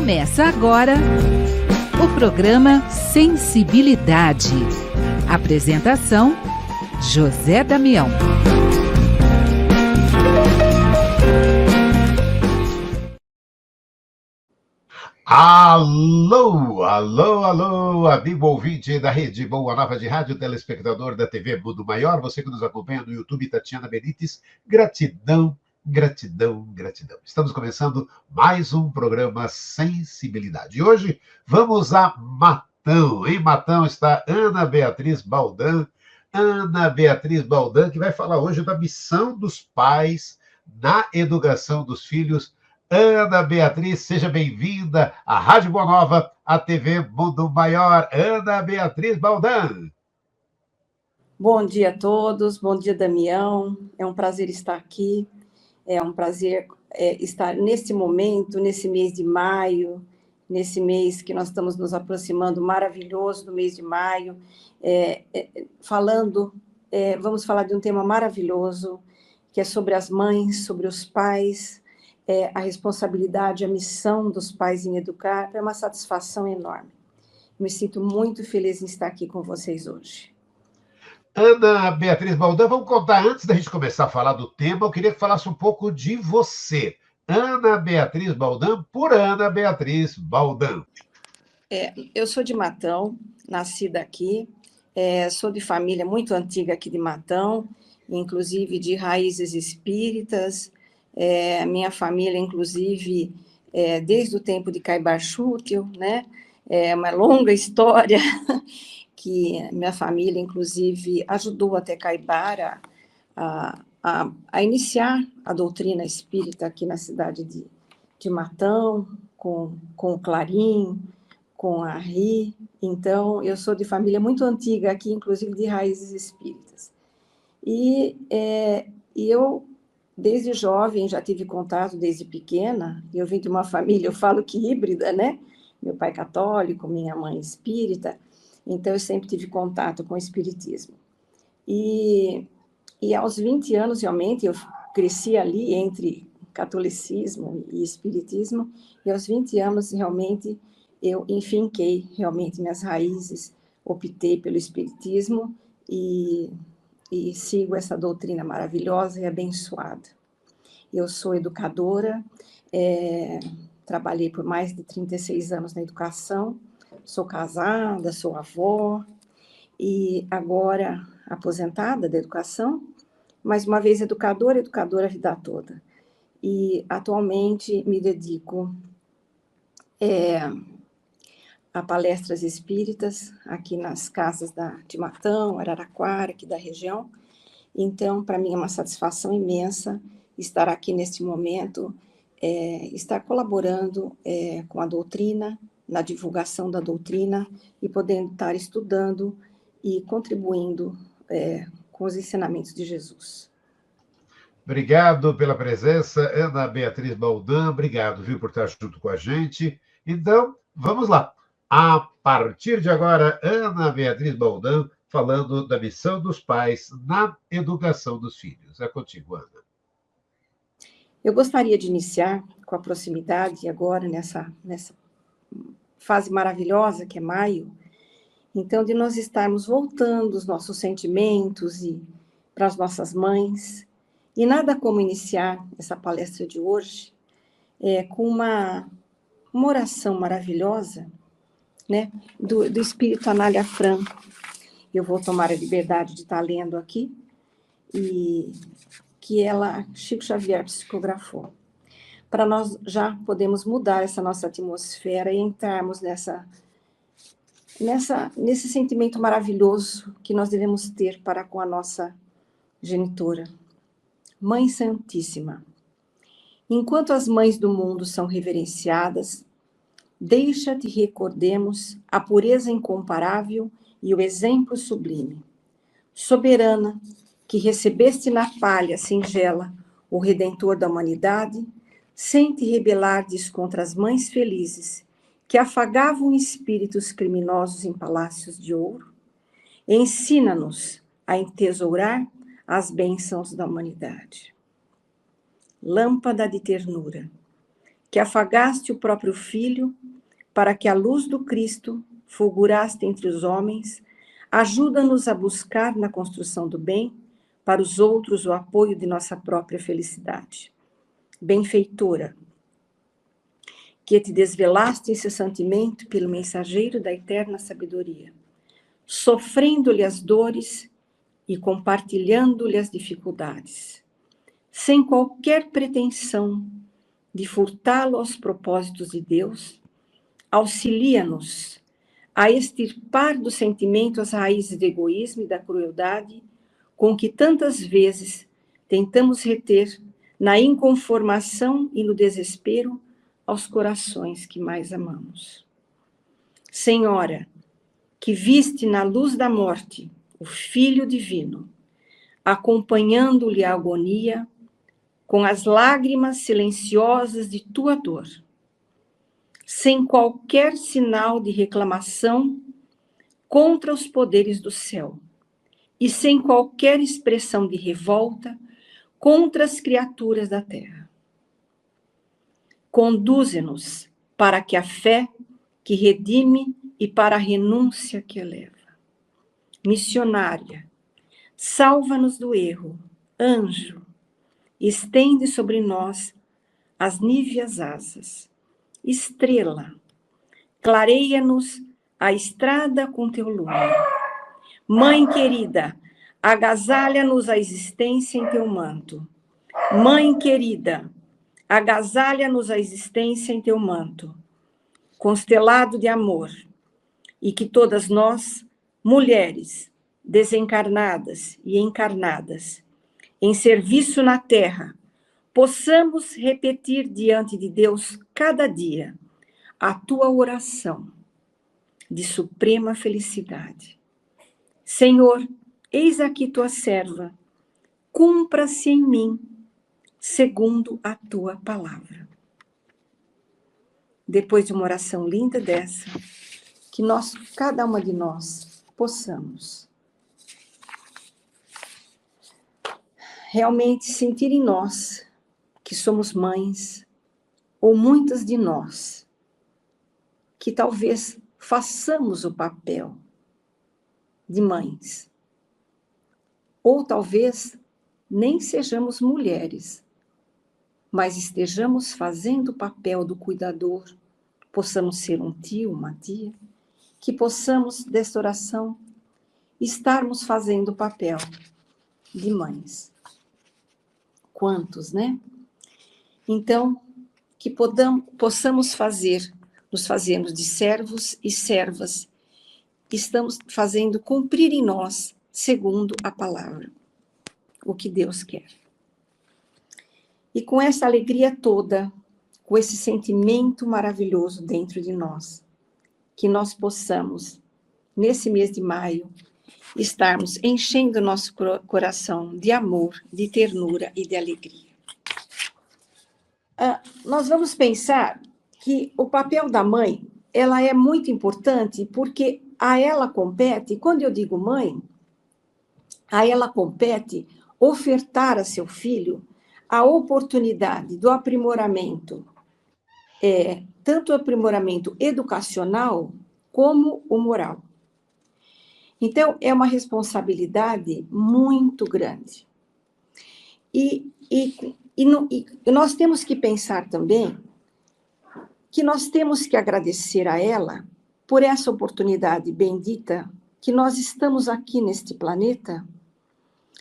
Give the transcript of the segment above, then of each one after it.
Começa agora o programa Sensibilidade. Apresentação: José Damião. Alô, alô, alô, amigo ouvinte da Rede Boa Nova de Rádio, telespectador da TV Mundo Maior, você que nos acompanha no YouTube, Tatiana Benites, gratidão, gratidão, gratidão. Estamos começando mais um programa Sensibilidade. E hoje vamos a Matão. Em Matão está Ana Beatriz Baldan. Ana Beatriz Baldan, que vai falar hoje da missão dos pais na educação dos filhos. Ana Beatriz, seja bem-vinda à Rádio Boa Nova, à TV Mundo Maior. Ana Beatriz Baldan. Bom dia a todos, bom dia, Damião. É um prazer estar aqui, é um prazer estar neste momento, nesse mês de maio, nesse mês que nós estamos nos aproximando, maravilhoso, do mês de maio, vamos falar de um tema maravilhoso, que é sobre as mães, sobre os pais, a responsabilidade, a missão dos pais em educar. É uma satisfação enorme. Me sinto muito feliz em estar aqui com vocês hoje. Ana Beatriz Baldan, vamos contar, antes da gente começar a falar do tema, eu queria que falasse um pouco de você. Ana Beatriz Baldan, por Ana Beatriz Baldan. Eu sou de Matão, nascida aqui, sou de família muito antiga aqui de Matão, inclusive de raízes espíritas. Minha família, inclusive, desde o tempo de Caibar Chútil, né? É uma longa história que minha família, inclusive, ajudou até Caibar a iniciar a doutrina espírita aqui na cidade de Matão, com o Clarim, com a Ri. Então, eu sou de família muito antiga aqui, inclusive de raízes espíritas. E eu, desde jovem, já tive contato desde pequena. Eu vim de uma família, eu falo que híbrida, né? Meu pai católico, minha mãe espírita. Então, eu sempre tive contato com o espiritismo. E aos 20 anos, realmente, eu cresci ali entre catolicismo e espiritismo. E aos 20 anos, realmente, eu enfinquei realmente minhas raízes, optei pelo espiritismo e sigo essa doutrina maravilhosa e abençoada. Eu sou educadora, trabalhei por mais de 36 anos na educação, sou casada, sou avó, e agora aposentada da educação, mais uma vez educadora a vida toda. E atualmente me dedico a palestras espíritas, aqui nas casas de Matão, Araraquara, aqui da região. Então, para mim é uma satisfação imensa estar aqui neste momento, estar colaborando com a doutrina, na divulgação da doutrina, e podendo estar estudando e contribuindo com os ensinamentos de Jesus. Obrigado pela presença, Ana Beatriz Baldan. Obrigado, viu, por estar junto com a gente. Então, vamos lá. A partir de agora, Ana Beatriz Baldan falando da missão dos pais na educação dos filhos. É contigo, Ana. Eu gostaria de iniciar com a proximidade agora, nessa fase maravilhosa que é maio, então de nós estarmos voltando os nossos sentimentos e para as nossas mães. E nada como iniciar essa palestra de hoje com uma oração maravilhosa, né, do Espírito Anália Franco. Eu vou tomar a liberdade de estar lendo aqui, e que Chico Xavier psicografou. Para nós já podemos mudar essa nossa atmosfera e entrarmos nesse sentimento maravilhoso que nós devemos ter para com a nossa genitora. Mãe Santíssima, enquanto as mães do mundo são reverenciadas, deixa-te recordemos a pureza incomparável e o exemplo sublime. Soberana, que recebeste na palha singela o Redentor da humanidade, sem te rebelardes contra as mães felizes, que afagavam espíritos criminosos em palácios de ouro, ensina-nos a entesourar as bênçãos da humanidade. Lâmpada de ternura, que afagaste o próprio Filho, para que a luz do Cristo fulguraste entre os homens, ajuda-nos a buscar na construção do bem, para os outros o apoio de nossa própria felicidade. Benfeitora, que te desvelaste incessantemente pelo mensageiro da eterna sabedoria, sofrendo-lhe as dores e compartilhando-lhe as dificuldades, sem qualquer pretensão de furtá-lo aos propósitos de Deus, auxilia-nos a extirpar do sentimento as raízes do egoísmo e da crueldade com que tantas vezes tentamos reter na inconformação e no desespero aos corações que mais amamos. Senhora, que viste na luz da morte o Filho Divino, acompanhando-lhe a agonia com as lágrimas silenciosas de tua dor, sem qualquer sinal de reclamação contra os poderes do céu e sem qualquer expressão de revolta contra as criaturas da terra. Conduze-nos para que a fé que redime e para a renúncia que eleva. Missionária, salva-nos do erro, anjo, estende sobre nós as níveas asas. Estrela, clareia-nos a estrada com teu lume. Mãe querida, agasalha-nos a existência em teu manto. Mãe querida, agasalha-nos a existência em teu manto, constelado de amor, e que todas nós, mulheres, desencarnadas e encarnadas, em serviço na terra, possamos repetir diante de Deus cada dia a tua oração de suprema felicidade. Senhor, eis aqui tua serva, cumpra-se em mim segundo a tua palavra. Depois de uma oração linda dessa, que nós, cada uma de nós, possamos realmente sentir em nós que somos mães, ou muitas de nós, que talvez façamos o papel de mães, ou talvez nem sejamos mulheres, mas estejamos fazendo o papel do cuidador, possamos ser um tio, uma tia, que possamos, desta oração, estarmos fazendo o papel de mães. Quantos, né? Então, que possamos nos fazermos de servos e servas, estamos fazendo cumprir em nós, segundo a palavra, o que Deus quer. E com essa alegria toda, com esse sentimento maravilhoso dentro de nós, que nós possamos, nesse mês de maio, estarmos enchendo nosso coração de amor, de ternura e de alegria. Nós vamos pensar que o papel da mãe, ela é muito importante porque a ela compete, quando eu digo mãe, a ela compete ofertar a seu filho a oportunidade do aprimoramento, tanto o aprimoramento educacional como o moral. Então, é uma responsabilidade muito grande. E nós temos que pensar também que nós temos que agradecer a ela por essa oportunidade bendita que nós estamos aqui neste planeta,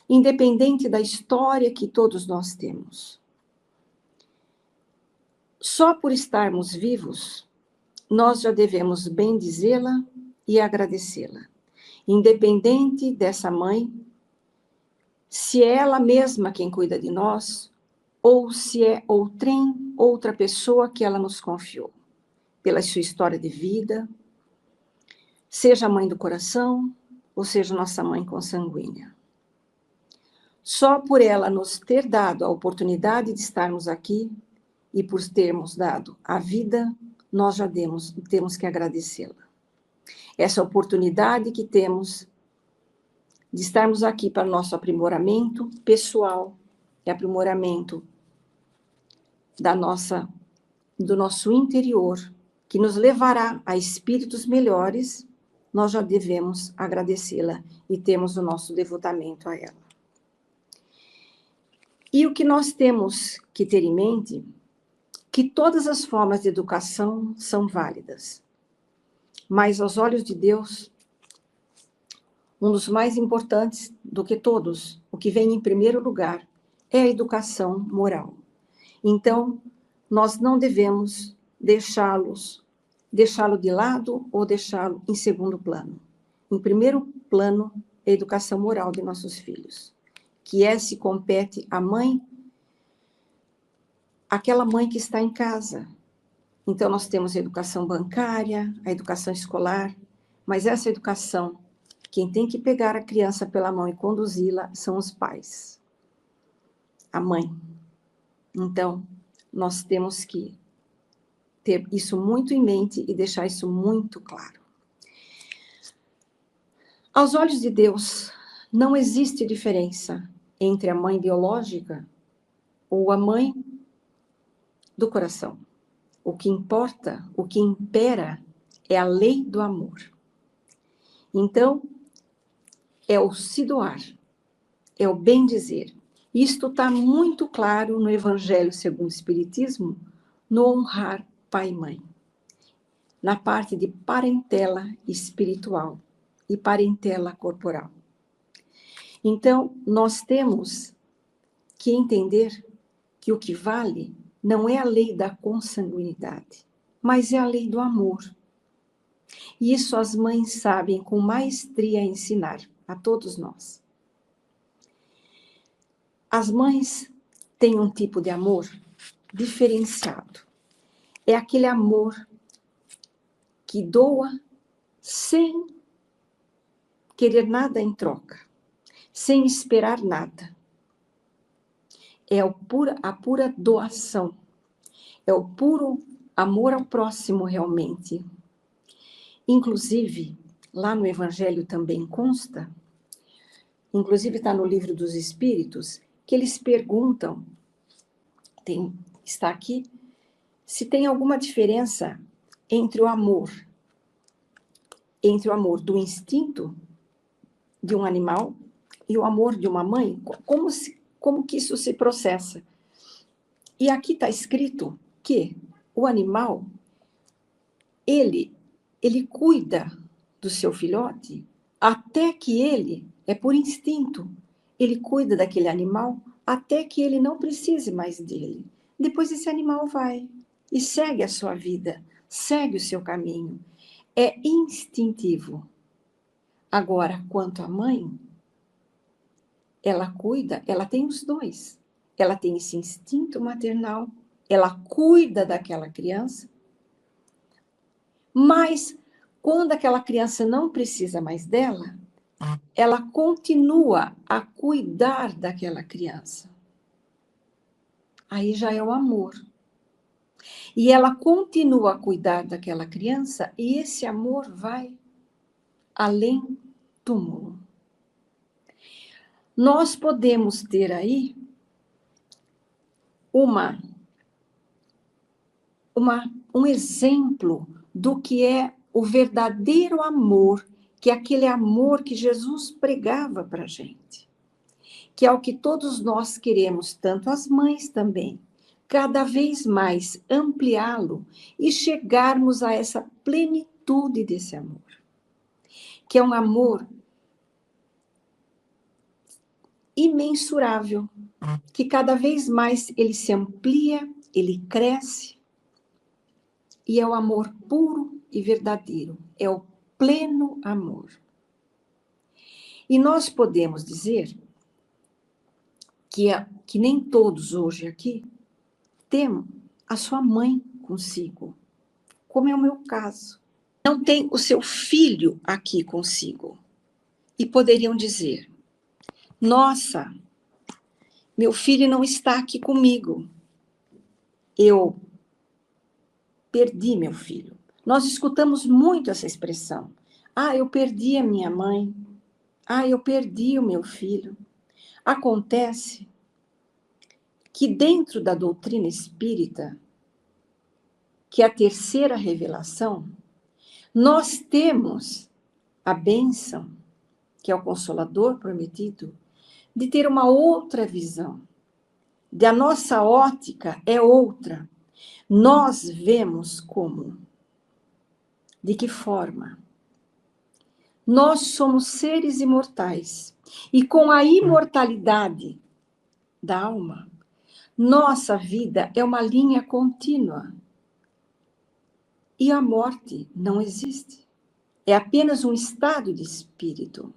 independente da história que todos nós temos. Só por estarmos vivos, nós já devemos bendizê-la e agradecê-la. Independente dessa mãe, se é ela mesma quem cuida de nós, ou se é outra pessoa que ela nos confiou, pela sua história de vida, seja a mãe do coração, ou seja nossa mãe consanguínea. Só por ela nos ter dado a oportunidade de estarmos aqui e por termos dado a vida, nós já temos que agradecê-la. Essa oportunidade que temos de estarmos aqui para o nosso aprimoramento pessoal e aprimoramento da nossa do nosso interior, que nos levará a espíritos melhores, nós já devemos agradecê-la e temos o nosso devotamento a ela. E o que nós temos que ter em mente, que todas as formas de educação são válidas, mas aos olhos de Deus, um dos mais importantes do que todos, o que vem em primeiro lugar, é a educação moral. Então, nós não devemos deixá-lo de lado ou deixá-lo em segundo plano. Em primeiro plano, é a educação moral de nossos filhos, que se compete à mãe, aquela mãe que está em casa. Então, nós temos a educação bancária, a educação escolar, mas essa educação, quem tem que pegar a criança pela mão e conduzi-la são os pais, a mãe. Então, nós temos que ter isso muito em mente e deixar isso muito claro. Aos olhos de Deus, não existe diferença entre a mãe biológica ou a mãe do coração. O que importa, o que impera, é a lei do amor. Então, é o se doar, é o bem dizer. Isto está muito claro no Evangelho segundo o Espiritismo, no honrar pai e mãe, na parte de parentela espiritual e parentela corporal. Então, nós temos que entender que o que vale não é a lei da consanguinidade, mas é a lei do amor. E isso as mães sabem com maestria ensinar a todos nós. As mães têm um tipo de amor diferenciado. É aquele amor que doa sem querer nada em troca, sem esperar nada. É a pura doação. É o puro amor ao próximo, realmente. Inclusive, lá no Evangelho também consta, inclusive está no Livro dos Espíritos, que eles perguntam, está aqui, se tem alguma diferença entre o amor do instinto de um animal e o amor de uma mãe, como que isso se processa? E aqui está escrito que o animal, ele cuida do seu filhote até que ele, é por instinto, ele cuida daquele animal até que ele não precise mais dele. Depois esse animal vai e segue a sua vida, segue o seu caminho. É instintivo. Agora, quanto à mãe, ela cuida, ela tem os dois. Ela tem esse instinto maternal, ela cuida daquela criança, mas quando aquela criança não precisa mais dela, ela continua a cuidar daquela criança. Aí já é o amor. E ela continua a cuidar daquela criança e esse amor vai além túmulo. Nós podemos ter aí um exemplo do que é o verdadeiro amor, que é aquele amor que Jesus pregava para a gente, que é o que todos nós queremos, tanto as mães também, cada vez mais ampliá-lo e chegarmos a essa plenitude desse amor, que é um amor imensurável, que cada vez mais ele se amplia, ele cresce, e é o amor puro e verdadeiro, é o pleno amor. E nós podemos dizer que nem todos hoje aqui têm a sua mãe consigo, como é o meu caso. Não tem o seu filho aqui consigo. E poderiam dizer, nossa, meu filho não está aqui comigo. Eu perdi meu filho. Nós escutamos muito essa expressão. Ah, eu perdi a minha mãe. Ah, eu perdi o meu filho. Acontece que dentro da doutrina espírita, que é a terceira revelação, nós temos a bênção, que é o Consolador prometido, de ter uma outra visão. A nossa ótica é outra. Nós vemos como? De que forma? Nós somos seres imortais. E com a imortalidade da alma, nossa vida é uma linha contínua. E a morte não existe. É apenas um estado de espírito.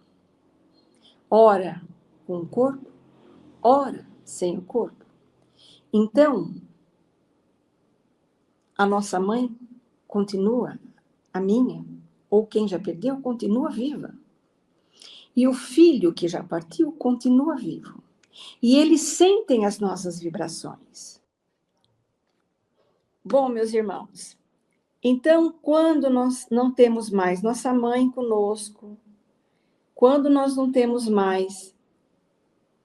Ora com o corpo, ora sem o corpo. Então, a nossa mãe continua, a minha, ou quem já perdeu, continua viva. E o filho que já partiu continua vivo. E eles sentem as nossas vibrações. Bom, meus irmãos, então, quando nós não temos mais nossa mãe conosco, quando nós não temos mais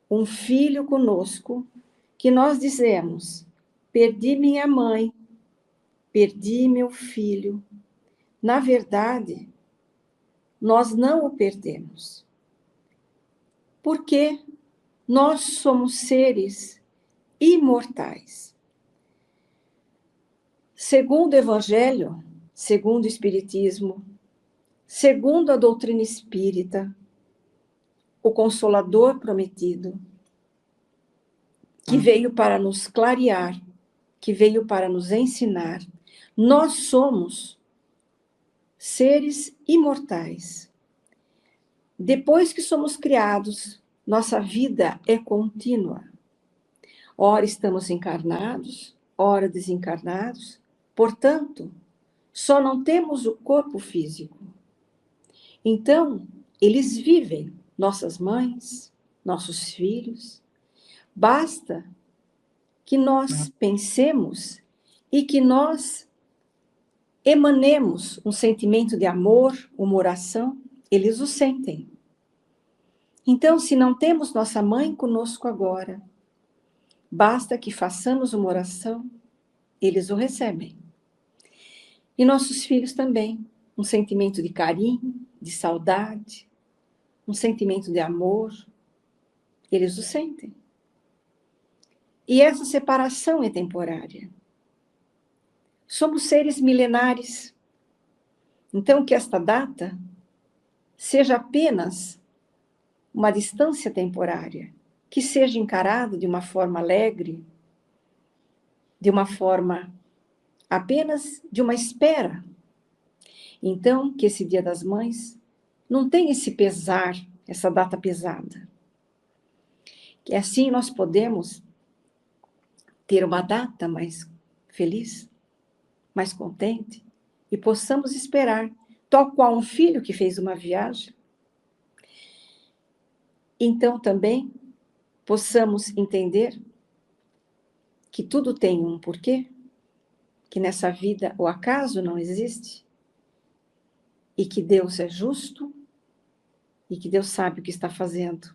um filho conosco, que nós dizemos, perdi minha mãe, perdi meu filho. Na verdade, nós não o perdemos. Porque nós somos seres imortais. Segundo o Evangelho, segundo o Espiritismo, segundo a doutrina espírita, o Consolador prometido, que veio para nos clarear, que veio para nos ensinar, nós somos seres imortais. Depois que somos criados, nossa vida é contínua. Ora estamos encarnados, ora desencarnados. Portanto, só não temos o corpo físico. Então, eles vivem, nossas mães, nossos filhos. Basta que nós pensemos e que nós emanemos um sentimento de amor, uma oração, eles o sentem. Então, se não temos nossa mãe conosco agora, basta que façamos uma oração, eles o recebem. E nossos filhos também, um sentimento de carinho, de saudade, um sentimento de amor, eles o sentem. E essa separação é temporária. Somos seres milenares. Então, que esta data seja apenas uma distância temporária, que seja encarada de uma forma alegre, de uma forma apenas de uma espera. Então, que esse Dia das Mães não tenha esse pesar, essa data pesada. Que assim nós podemos ter uma data mais feliz, mais contente, e possamos esperar, tal qual um filho que fez uma viagem. Então, também, possamos entender que tudo tem um porquê, que nessa vida o acaso não existe, e que Deus é justo, e que Deus sabe o que está fazendo.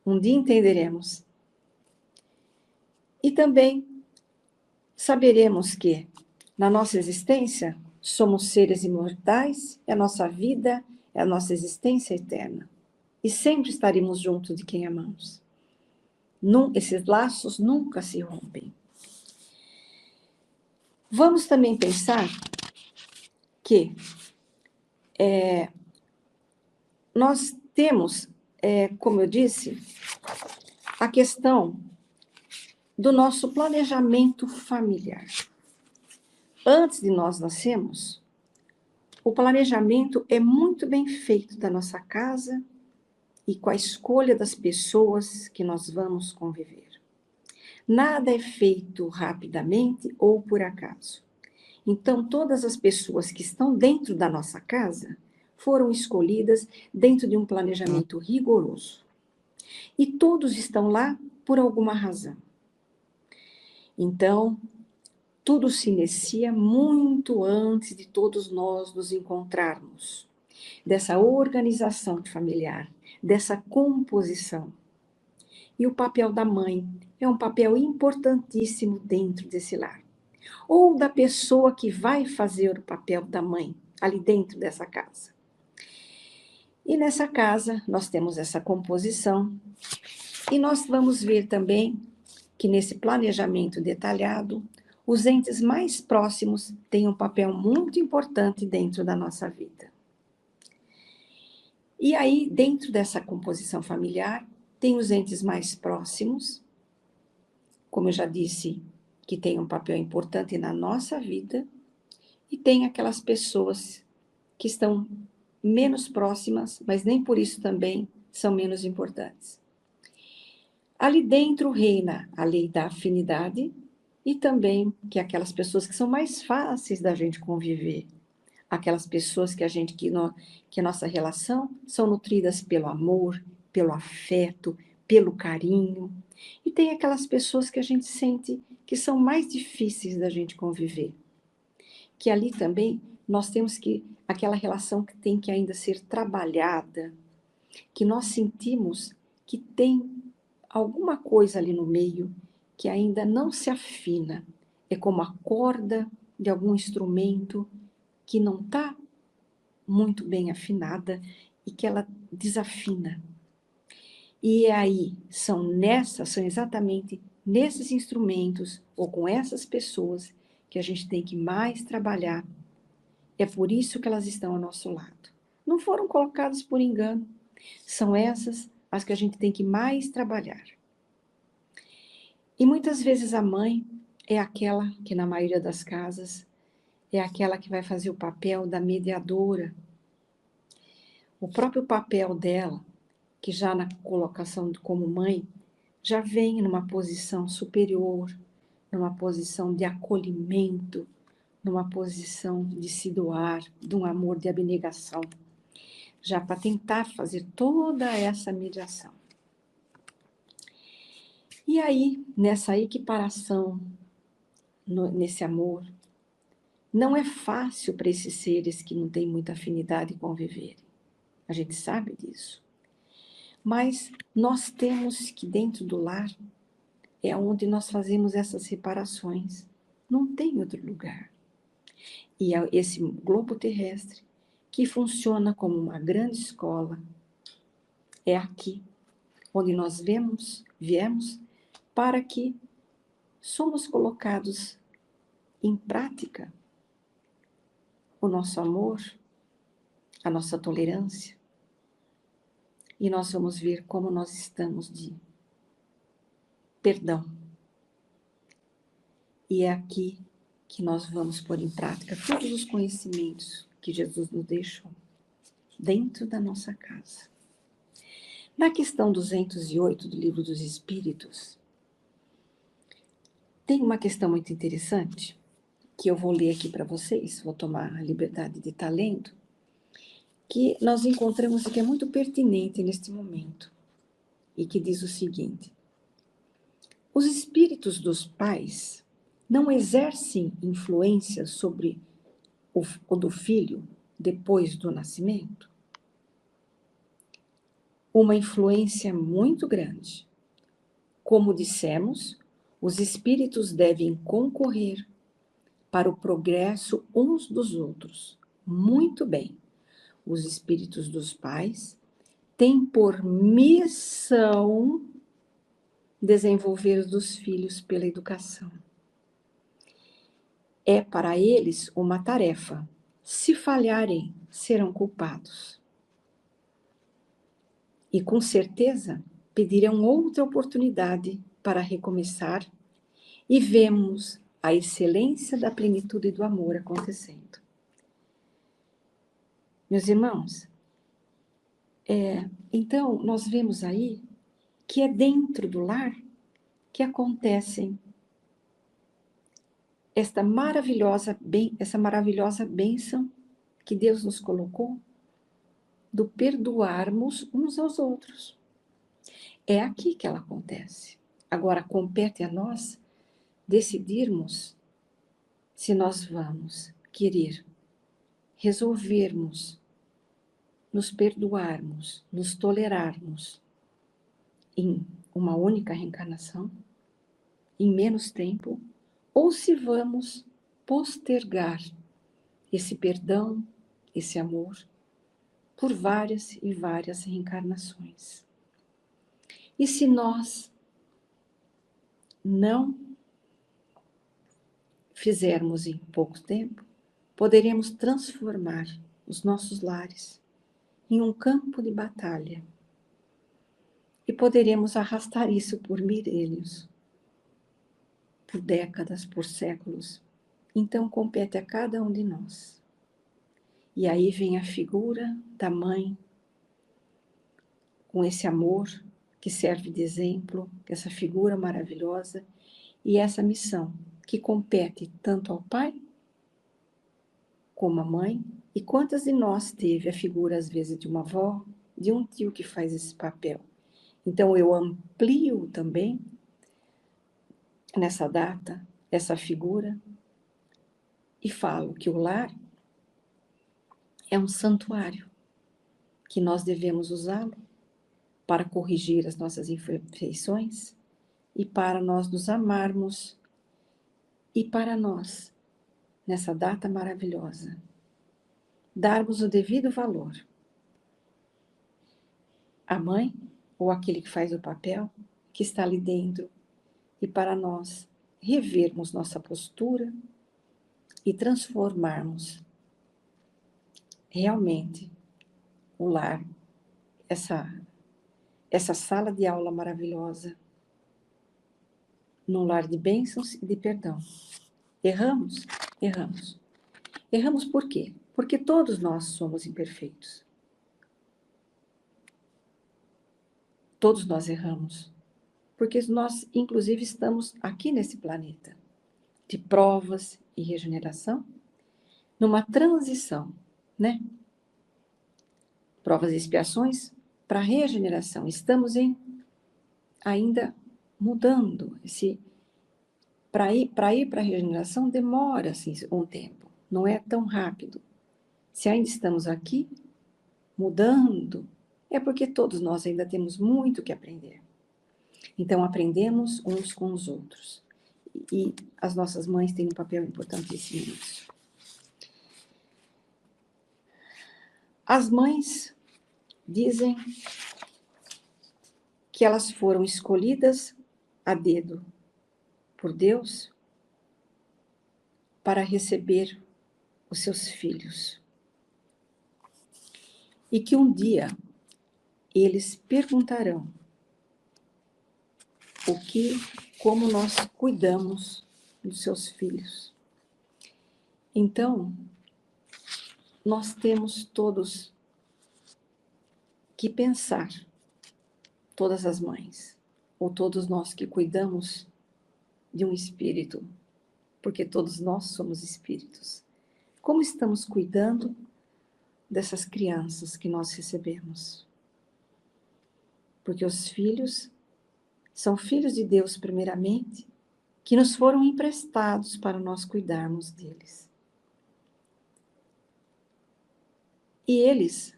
Um dia entenderemos. E também saberemos que, na nossa existência, somos seres imortais, é a nossa vida, é a nossa existência eterna. E sempre estaremos junto de quem amamos. Esses laços nunca se rompem. Vamos também pensar que nós temos, como eu disse, a questão do nosso planejamento familiar. Antes de nós nascermos, o planejamento é muito bem feito da nossa casa e com a escolha das pessoas que nós vamos conviver. Nada é feito rapidamente ou por acaso. Então, todas as pessoas que estão dentro da nossa casa foram escolhidas dentro de um planejamento rigoroso. E todos estão lá por alguma razão. Então, tudo se inicia muito antes de todos nós nos encontrarmos. Dessa organização familiar, dessa composição. E o papel da mãe é um papel importantíssimo dentro desse lar. ou da pessoa que vai fazer o papel da mãe, ali dentro dessa casa. E nessa casa, nós temos essa composição, e nós vamos ver também que nesse planejamento detalhado, os entes mais próximos têm um papel muito importante dentro da nossa vida. E aí, dentro dessa composição familiar, tem os entes mais próximos, como eu já disse, que têm um papel importante na nossa vida, e tem aquelas pessoas que estão menos próximas, mas nem por isso também são menos importantes. Ali dentro reina a lei da afinidade e também que aquelas pessoas que são mais fáceis da gente conviver, aquelas pessoas que a nossa relação são nutridas pelo amor, pelo afeto, pelo carinho. E tem aquelas pessoas que a gente sente que são mais difíceis da gente conviver. Que ali também nós temos aquela relação que tem que ainda ser trabalhada, que nós sentimos que tem alguma coisa ali no meio que ainda não se afina. É como a corda de algum instrumento que não está muito bem afinada e que ela desafina. E aí, são exatamente nesses instrumentos ou com essas pessoas que a gente tem que mais trabalhar. É por isso que elas estão ao nosso lado. Não foram colocadas por engano. São essas as que a gente tem que mais trabalhar. E muitas vezes a mãe é aquela que, na maioria das casas, é aquela que vai fazer o papel da mediadora. O próprio papel dela, que já na colocação como mãe, já vem numa posição superior, numa posição de acolhimento, numa posição de se doar, de um amor de abnegação, já para tentar fazer toda essa mediação. E aí, nessa equiparação, nesse amor, não é fácil para esses seres que não têm muita afinidade conviverem. A gente sabe disso. Mas nós temos que, dentro do lar, é onde nós fazemos essas reparações. Não tem outro lugar. E é esse globo terrestre, que funciona como uma grande escola, é aqui onde nós viemos para que somos colocados em prática o nosso amor, a nossa tolerância, e nós vamos ver como nós estamos de perdão. E é aqui que nós vamos pôr em prática todos os conhecimentos que Jesus nos deixou dentro da nossa casa. Na questão 208 do Livro dos Espíritos, tem uma questão muito interessante, que eu vou ler aqui para vocês, vou tomar a liberdade de estar lendo, que nós encontramos que é muito pertinente neste momento, e que diz o seguinte: os espíritos dos pais não exercem influência sobre o do filho depois do nascimento? Uma influência muito grande. Como dissemos, os espíritos devem concorrer para o progresso uns dos outros. Muito bem. Os espíritos dos pais têm por missão desenvolver os dos filhos pela educação. É para eles uma tarefa. Se falharem, serão culpados. E com certeza pedirão outra oportunidade para recomeçar, e vemos a excelência da plenitude do amor acontecendo. Meus irmãos, então nós vemos aí que é dentro do lar que acontecem essa maravilhosa bênção que Deus nos colocou, do perdoarmos uns aos outros. É aqui que ela acontece. Agora, compete a nós decidirmos se nós vamos querer resolvermos, nos perdoarmos, nos tolerarmos em uma única reencarnação, em menos tempo, ou se vamos postergar esse perdão, esse amor, por várias e várias reencarnações. E se nós não fizermos em pouco tempo, poderemos transformar os nossos lares em um campo de batalha. E poderemos arrastar isso por milênios, por décadas, por séculos. Então compete a cada um de nós. E aí vem a figura da mãe, com esse amor que serve de exemplo, essa figura maravilhosa, e essa missão que compete tanto ao pai como à mãe. E quantas de nós teve a figura, às vezes, de uma avó, de um tio que faz esse papel? Então eu amplio também, nessa data, essa figura, e falo que o lar é um santuário, que nós devemos usá-lo para corrigir as nossas imperfeições e para nós nos amarmos e para nós, nessa data maravilhosa, darmos o devido valor à mãe ou aquele que faz o papel que está ali dentro, e para nós revermos nossa postura e transformarmos realmente o lar, essa sala de aula maravilhosa, num lar de bênçãos e de perdão. Erramos? Erramos. Erramos por quê? Porque todos nós somos imperfeitos. Todos nós erramos. Porque nós, inclusive, estamos aqui nesse planeta de provas e regeneração, numa transição, né? Provas e expiações para regeneração. Estamos ainda mudando. Para ir para a regeneração demora assim, um tempo, não é tão rápido. Se ainda estamos aqui, mudando, é porque todos nós ainda temos muito que aprender. Então, aprendemos uns com os outros. E as nossas mães têm um papel importantíssimo nisso. As mães dizem que elas foram escolhidas a dedo por Deus para receber os seus filhos. E que um dia eles perguntarão como nós cuidamos dos seus filhos. Então, nós temos todos que pensar, todas as mães, ou todos nós que cuidamos de um espírito, porque todos nós somos espíritos. Como estamos cuidando dessas crianças que nós recebemos? Porque os filhos são filhos de Deus, primeiramente, que nos foram emprestados para nós cuidarmos deles. E eles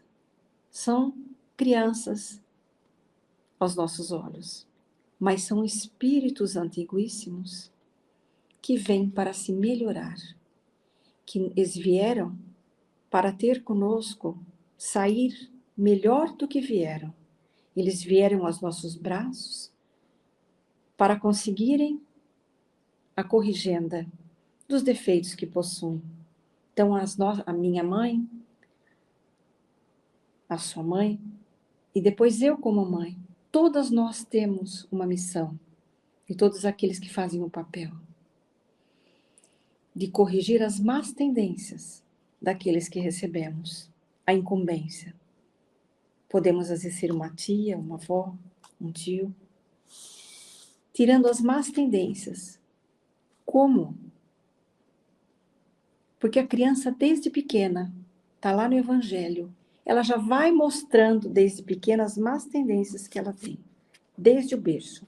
são crianças aos nossos olhos, mas são espíritos antiguíssimos que vêm para se melhorar, que eles vieram para ter conosco, sair melhor do que vieram. Eles vieram aos nossos braços para conseguirem a corrigenda dos defeitos que possuem. Então, a minha mãe, a sua mãe, e depois eu como mãe, todas nós temos uma missão, e todos aqueles que fazem o papel de corrigir as más tendências daqueles que recebemos a incumbência. Podemos, às vezes, ser uma tia, uma avó, um tio, tirando as más tendências. Como? Porque a criança, desde pequena, está lá no Evangelho, ela já vai mostrando desde pequena as más tendências que ela tem, desde o berço.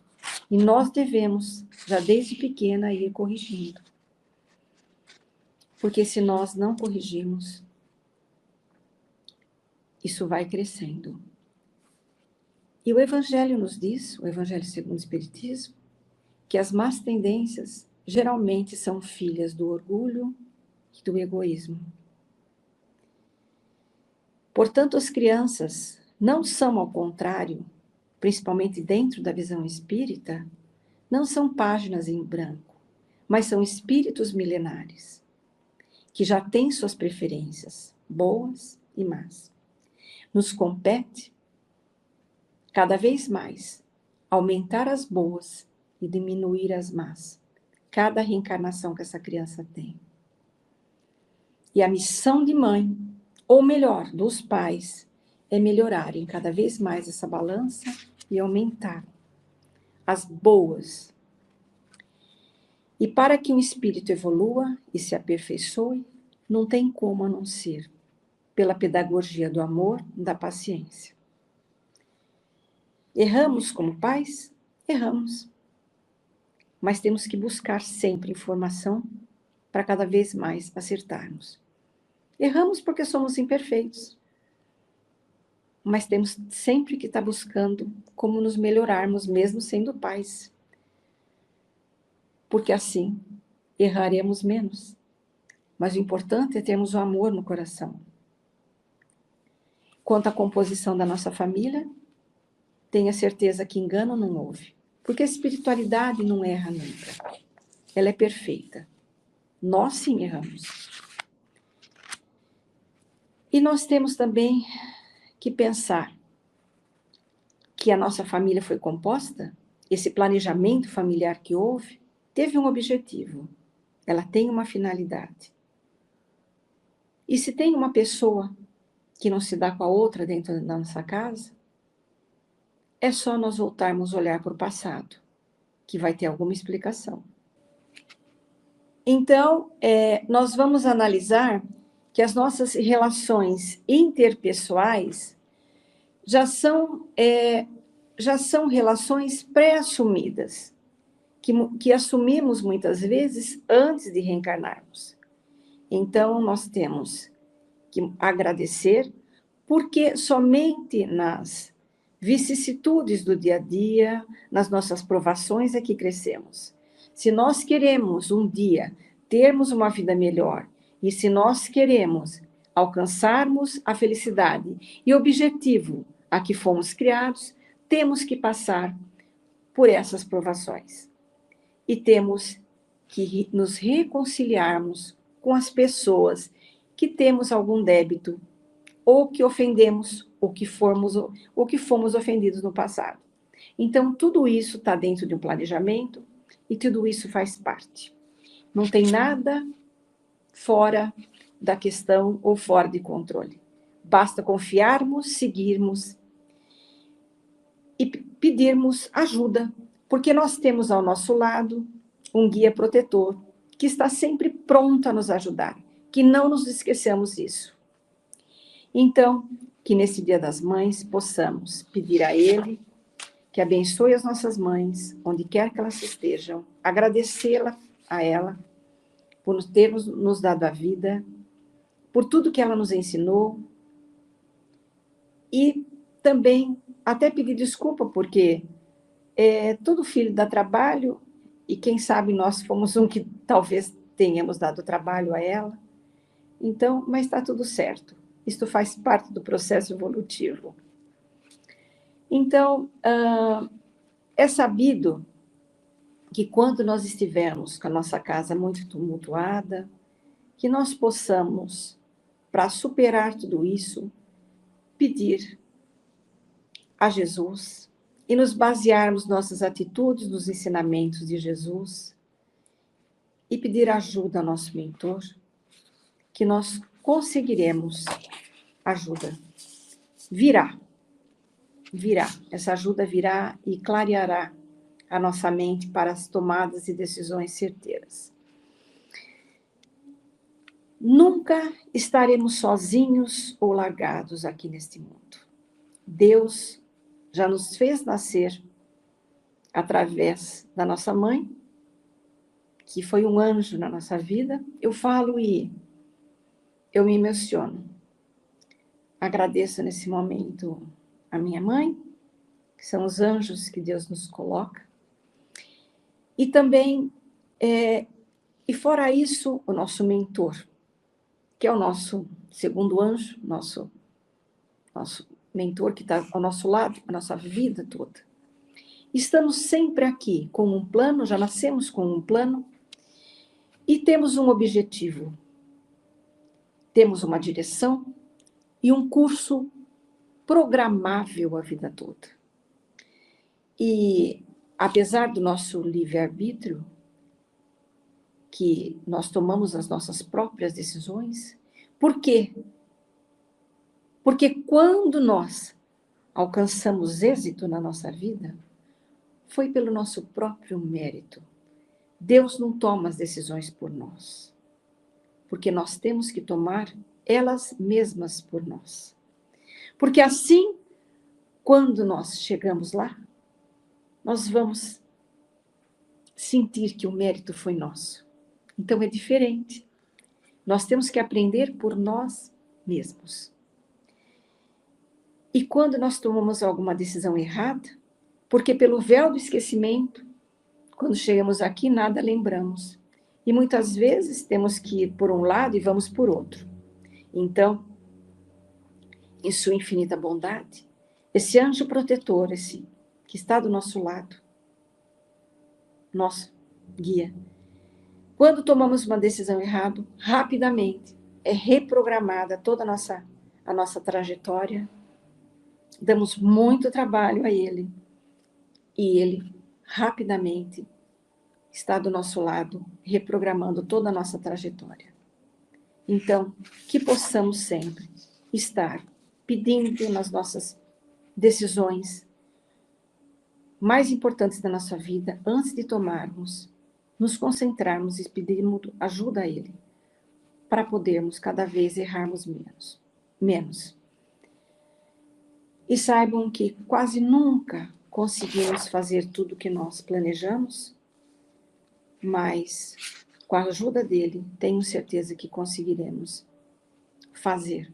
E nós devemos, já desde pequena, ir corrigindo. Porque se nós não corrigirmos, isso vai crescendo. E o Evangelho nos diz, o Evangelho segundo o Espiritismo, que as más tendências, geralmente são filhas do orgulho e do egoísmo. Portanto, as crianças não são, ao contrário, principalmente dentro da visão espírita, não são páginas em branco, mas são espíritos milenares, que já têm suas preferências, boas e más. Nos compete, cada vez mais, aumentar as boas e diminuir as más, cada reencarnação que essa criança tem. E a missão de mãe, ou melhor, dos pais, é melhorarem cada vez mais essa balança e aumentar as boas. E para que um espírito evolua e se aperfeiçoe, não tem como a não ser pela pedagogia do amor, da paciência. Erramos como pais? Erramos. Mas temos que buscar sempre informação para cada vez mais acertarmos. Erramos porque somos imperfeitos. Mas temos sempre que estar buscando como nos melhorarmos, mesmo sendo pais. Porque assim erraremos menos. Mas o importante é termos o amor no coração. Quanto à composição da nossa família, tenha certeza que engano não houve. Porque a espiritualidade não erra nunca. Ela é perfeita. Nós sim erramos. E nós temos também que pensar que a nossa família foi composta, esse planejamento familiar que houve, teve um objetivo. Ela tem uma finalidade. E se tem uma pessoa que não se dá com a outra dentro da nossa casa, é só nós voltarmos a olhar para o passado, que vai ter alguma explicação. Então, nós vamos analisar que as nossas relações interpessoais já são relações pré-assumidas, que assumimos muitas vezes antes de reencarnarmos. Então, nós temos que agradecer, porque somente nas vicissitudes do dia a dia, nas nossas provações é que crescemos. Se nós queremos um dia termos uma vida melhor, e se nós queremos alcançarmos a felicidade e o objetivo a que fomos criados, temos que passar por essas provações. E temos que nos reconciliarmos com as pessoas que temos algum débito, ou que ofendemos, ou que fomos ofendidos no passado. Então, tudo isso está dentro de um planejamento, e tudo isso faz parte. Não tem nada fora da questão ou fora de controle. Basta confiarmos, seguirmos e pedirmos ajuda, porque nós temos ao nosso lado um guia protetor que está sempre pronto a nos ajudar, que não nos esqueçamos disso. Então, que nesse Dia das Mães possamos pedir a Ele que abençoe as nossas mães, onde quer que elas estejam, agradecê-la a ela por ter nos dado a vida, por tudo que ela nos ensinou, e também até pedir desculpa, porque todo filho dá trabalho, e quem sabe nós fomos um que talvez tenhamos dado trabalho a ela. Então, mas está tudo certo. Isto faz parte do processo evolutivo. Então, é sabido que quando nós estivermos com a nossa casa muito tumultuada, que nós possamos, para superar tudo isso, pedir a Jesus e nos basearmos nossas atitudes nos ensinamentos de Jesus e pedir ajuda ao nosso mentor, que nós conseguiremos ajuda. Virá. Essa ajuda virá e clareará a nossa mente para as tomadas de decisões certeiras. Nunca estaremos sozinhos ou largados aqui neste mundo. Deus já nos fez nascer através da nossa mãe, que foi um anjo na nossa vida. Eu falo e eu me emociono. Agradeço nesse momento a minha mãe, que são os anjos que Deus nos coloca. E também E fora isso, o nosso mentor, que é o nosso segundo anjo, nosso mentor que está ao nosso lado, a nossa vida toda. Estamos sempre aqui com um plano, já nascemos com um plano, e temos um objetivo. Temos uma direção e um curso programável a vida toda. E, apesar do nosso livre-arbítrio, que nós tomamos as nossas próprias decisões, por quê? Porque quando nós alcançamos êxito na nossa vida, foi pelo nosso próprio mérito. Deus não toma as decisões por nós, porque nós temos que tomar elas mesmas por nós. Porque assim, quando nós chegamos lá, nós vamos sentir que o mérito foi nosso. Então é diferente. Nós temos que aprender por nós mesmos. E quando nós tomamos alguma decisão errada, porque pelo véu do esquecimento, quando chegamos aqui, nada lembramos. E muitas vezes temos que ir por um lado e vamos por outro. Então, em sua infinita bondade, esse anjo protetor, esse que está do nosso lado, nosso guia, quando tomamos uma decisão errada, rapidamente é reprogramada toda a nossa trajetória, damos muito trabalho a ele, e ele rapidamente está do nosso lado, reprogramando toda a nossa trajetória. Então, que possamos sempre estar pedindo nas nossas decisões mais importantes da nossa vida, antes de tomarmos, nos concentrarmos e pedirmos ajuda a Ele, para podermos cada vez errarmos menos. E saibam que quase nunca conseguimos fazer tudo o que nós planejamos, mas com a ajuda dele, tenho certeza que conseguiremos fazer,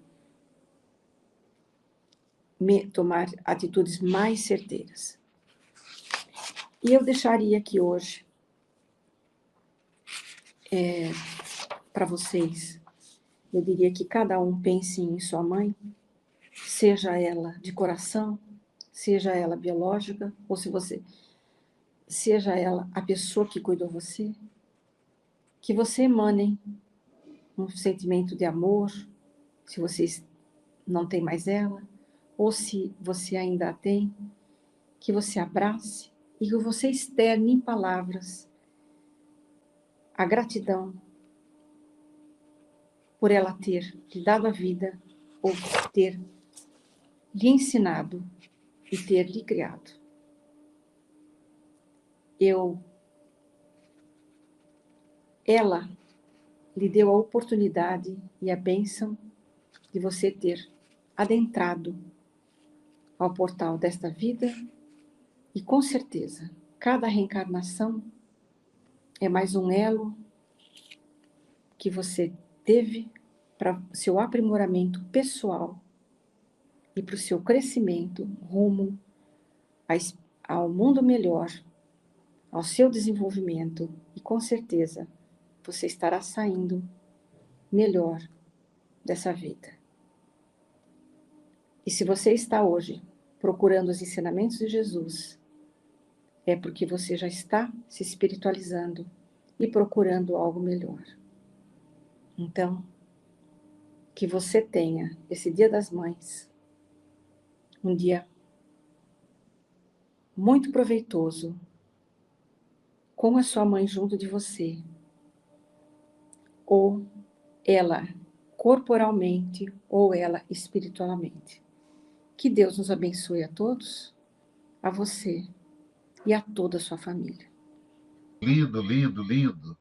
tomar atitudes mais certeiras. E eu deixaria aqui hoje, para vocês, eu diria que cada um pense em sua mãe, seja ela de coração, seja ela biológica, ou seja ela a pessoa que cuidou você, que você emanem um sentimento de amor, se vocês não têm mais ela, ou se você ainda a tem, que você abrace e que você externe em palavras a gratidão por ela ter lhe dado a vida, ou ter lhe ensinado e ter lhe criado. Ela lhe deu a oportunidade e a bênção de você ter adentrado ao portal desta vida, e com certeza, cada reencarnação é mais um elo que você teve para o seu aprimoramento pessoal e para o seu crescimento rumo ao mundo melhor, ao seu desenvolvimento, e com certeza você estará saindo melhor dessa vida. E se você está hoje procurando os ensinamentos de Jesus, é porque você já está se espiritualizando e procurando algo melhor. Então, que você tenha esse Dia das Mães, um dia muito proveitoso, com a sua mãe junto de você, ou ela corporalmente, ou ela espiritualmente. Que Deus nos abençoe a todos, a você e a toda a sua família. Lindo, lindo, lindo.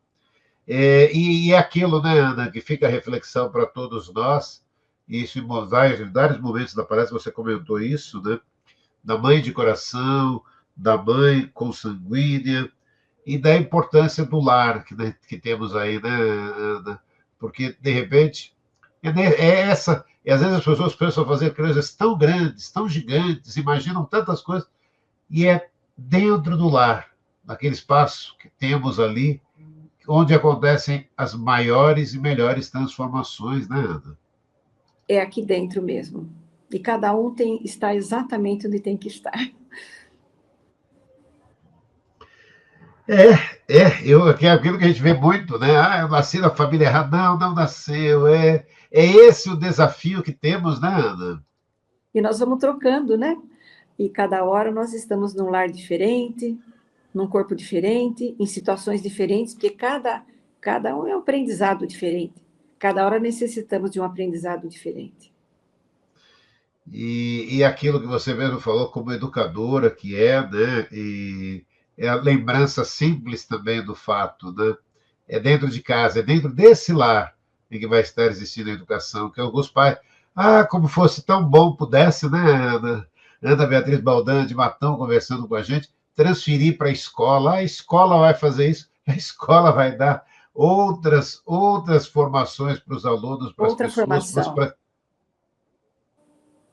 E é aquilo, né, Ana, que fica a reflexão para todos nós, e isso em vários momentos da palestra você comentou isso, né, da mãe de coração, da mãe consanguínea, e da importância do lar que temos aí, né, Ana? Porque, de repente, essa. E às vezes as pessoas pensam fazer coisas tão grandes, tão gigantes, imaginam tantas coisas, e é dentro do lar, naquele espaço que temos ali, onde acontecem as maiores e melhores transformações, né, Ana? É aqui dentro mesmo. E cada um está exatamente onde tem que estar. É aquilo que a gente vê muito, né? Ah, eu nasci na família errada. Não, não nasceu. É esse o desafio que temos, né, Ana? E nós vamos trocando, né? E cada hora nós estamos num lar diferente, num corpo diferente, em situações diferentes, porque cada um é um aprendizado diferente. Cada hora necessitamos de um aprendizado diferente. E aquilo que você mesmo falou, como educadora que é, né? E é a lembrança simples também do fato, né? É dentro de casa, é dentro desse lar em que vai estar existindo a educação, que alguns pais, como fosse tão bom pudesse, né, Ana? Ana Beatriz Baldan, de Matão, conversando com a gente, transferir para a escola. A escola vai fazer isso, a escola vai dar outras formações para os alunos, para as pessoas, para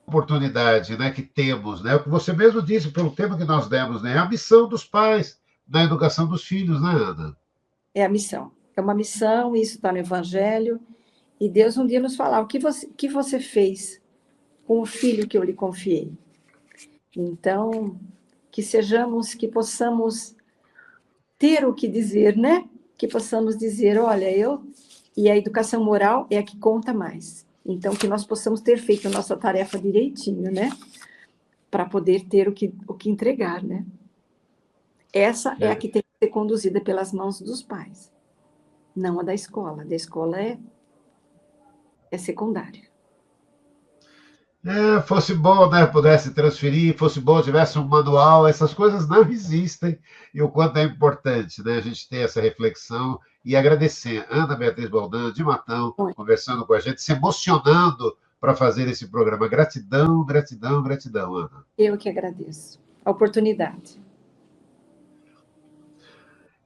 oportunidade, né, que temos, né? O que você mesmo disse, pelo tema que nós demos, né? A missão dos pais na educação dos filhos, né, Ana? É a missão. É uma missão, isso está no Evangelho. E Deus um dia nos falar, o que você fez com o filho que eu lhe confiei? Então, que possamos ter o que dizer, né? Que possamos dizer, olha, e a educação moral é a que conta mais. Então, que nós possamos ter feito a nossa tarefa direitinho, né? Para poder ter o que entregar, né? Essa é a que tem que ser conduzida pelas mãos dos pais, não a da escola. A da escola é secundária. Fosse bom, né, pudesse transferir, fosse bom, tivesse um manual, essas coisas não existem, e o quanto é importante, né, a gente ter essa reflexão e agradecer Ana Beatriz Baldan, de Matão, conversando com a gente, se emocionando para fazer esse programa. Gratidão, gratidão, gratidão, Ana. Eu que agradeço a oportunidade.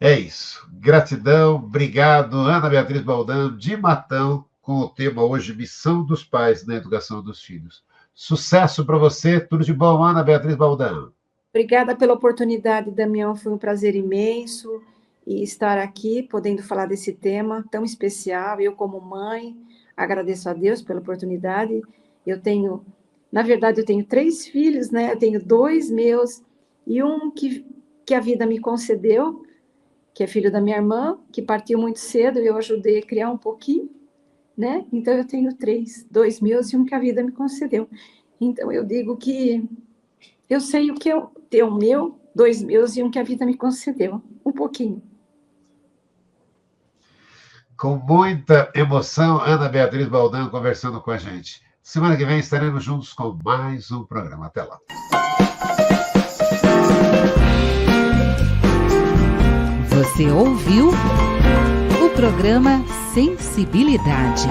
É isso. Gratidão, obrigado, Ana Beatriz Baldan, de Matão, com o tema hoje, Missão dos Pais na Educação dos Filhos. Sucesso para você, tudo de bom, Ana Beatriz Baldan. Obrigada pela oportunidade, Damião, foi um prazer imenso e estar aqui, podendo falar desse tema tão especial. Eu, como mãe, agradeço a Deus pela oportunidade. Na verdade, eu tenho 3 filhos, né? Eu tenho 2 meus e um que a vida me concedeu, que é filho da minha irmã, que partiu muito cedo e eu ajudei a criar um pouquinho, né? Então, eu tenho 3, 2 meus e um que a vida me concedeu. Então, eu digo que eu sei o que eu tenho, um meu, 2 meus e um que a vida me concedeu, um pouquinho. Com muita emoção, Ana Beatriz Baldan conversando com a gente. Semana que vem estaremos juntos com mais um programa. Até lá. Você ouviu o programa Sensibilidade.